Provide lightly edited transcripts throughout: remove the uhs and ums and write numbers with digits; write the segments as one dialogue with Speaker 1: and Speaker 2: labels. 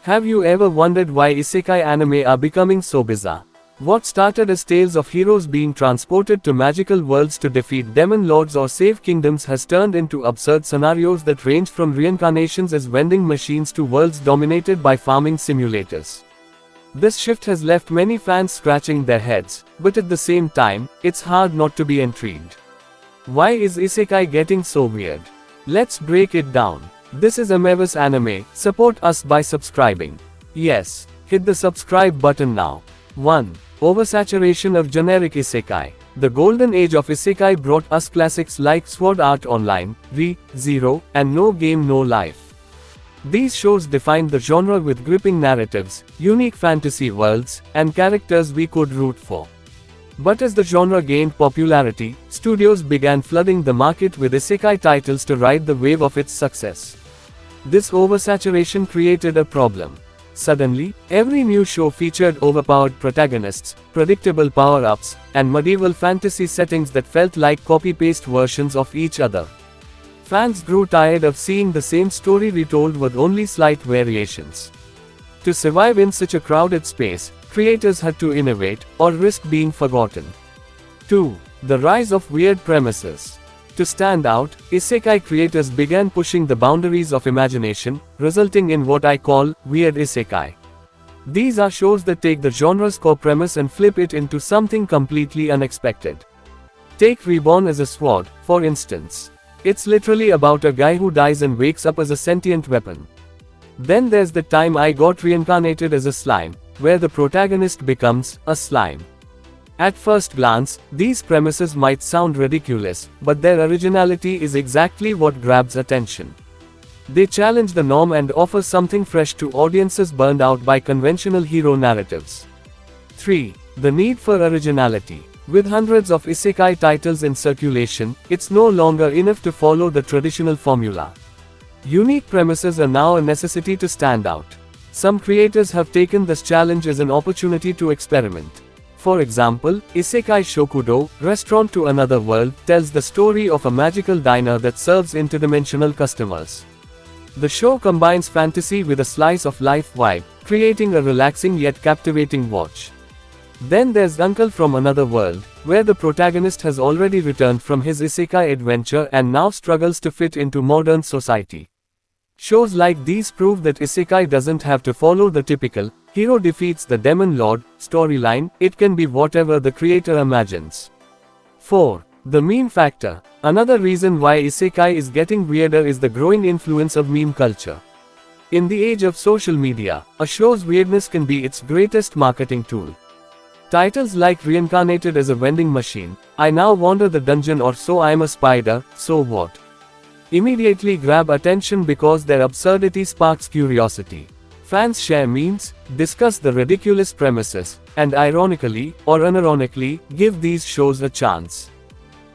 Speaker 1: Have you ever wondered why isekai anime are becoming so bizarre? What started as tales of heroes being transported to magical worlds to defeat demon lords or save kingdoms has turned into absurd scenarios that range from reincarnations as vending machines to worlds dominated by farming simulators. This shift has left many fans scratching their heads, but at the same time, it's hard not to be intrigued. Why is isekai getting so weird? Let's break it down. This is Amevis Anime. Support us by subscribing. Yes, hit the subscribe button now. 1. Oversaturation of generic isekai. The golden age of isekai brought us classics like Sword Art Online, Zero, and No Game No Life. These shows defined the genre with gripping narratives, unique fantasy worlds, and characters we could root for. But as the genre gained popularity, studios began flooding the market with isekai titles to ride the wave of its success. This oversaturation created a problem. Suddenly, every new show featured overpowered protagonists, predictable power-ups, and medieval fantasy settings that felt like copy-paste versions of each other. Fans grew tired of seeing the same story retold with only slight variations. To survive in such a crowded space, creators had to innovate, or risk being forgotten. 2. The rise of weird premises. To stand out, isekai creators began pushing the boundaries of imagination, resulting in what I call weird isekai. These are shows that take the genre's core premise and flip it into something completely unexpected. Take Reborn as a Sword, for instance. It's literally about a guy who dies and wakes up as a sentient weapon. Then there's The Time I Got Reincarnated as a Slime, where the protagonist becomes a slime. At first glance, these premises might sound ridiculous, but their originality is exactly what grabs attention. They challenge the norm and offer something fresh to audiences burned out by conventional hero narratives. 3. The need for originality. With hundreds of isekai titles in circulation, it's no longer enough to follow the traditional formula. Unique premises are now a necessity to stand out. Some creators have taken this challenge as an opportunity to experiment. For example, Isekai Shokudo, Restaurant to Another World, tells the story of a magical diner that serves interdimensional customers. The show combines fantasy with a slice of life vibe, creating a relaxing yet captivating watch. Then there's Uncle from Another World, where the protagonist has already returned from his isekai adventure and now struggles to fit into modern society. Shows like these prove that isekai doesn't have to follow the typical hero defeats the demon lord storyline, it can be whatever the creator imagines. 4. The meme factor. Another reason why isekai is getting weirder is the growing influence of meme culture. In the age of social media, a show's weirdness can be its greatest marketing tool. Titles like Reincarnated as a Vending Machine, I Now Wander the Dungeon, or So I'm a Spider, So What? Immediately grab attention because their absurdity sparks curiosity. Fans share memes, discuss the ridiculous premises, and ironically, or unironically, give these shows a chance.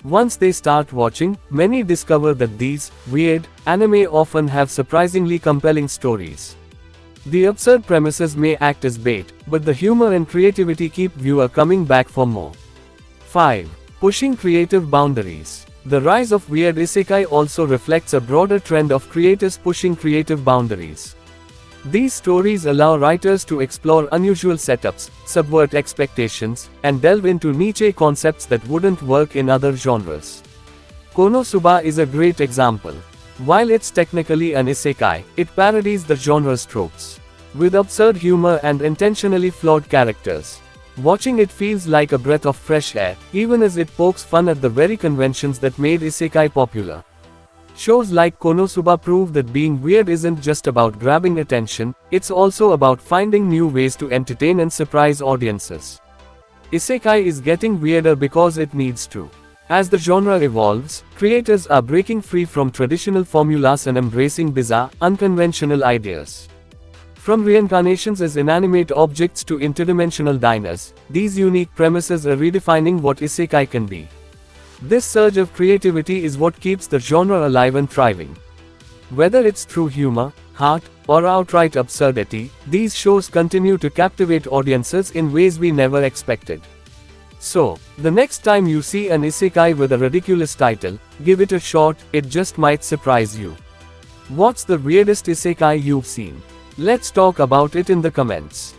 Speaker 1: Once they start watching, many discover that these weird anime often have surprisingly compelling stories. The absurd premises may act as bait, but the humor and creativity keep viewer coming back for more. 5. Pushing creative boundaries. The rise of weird isekai also reflects a broader trend of creators pushing creative boundaries. These stories allow writers to explore unusual setups, subvert expectations, and delve into niche concepts that wouldn't work in other genres. Konosuba is a great example. While it's technically an isekai, it parodies the genre's tropes. With absurd humor and intentionally flawed characters. Watching it feels like a breath of fresh air, even as it pokes fun at the very conventions that made isekai popular. Shows like Konosuba prove that being weird isn't just about grabbing attention, it's also about finding new ways to entertain and surprise audiences. Isekai is getting weirder because it needs to. As the genre evolves, creators are breaking free from traditional formulas and embracing bizarre, unconventional ideas. From reincarnations as inanimate objects to interdimensional diners, these unique premises are redefining what isekai can be. This surge of creativity is what keeps the genre alive and thriving. Whether it's through humor, heart, or outright absurdity, these shows continue to captivate audiences in ways we never expected. So, the next time you see an isekai with a ridiculous title, give it a shot, it just might surprise you. What's the weirdest isekai you've seen? Let's talk about it in the comments.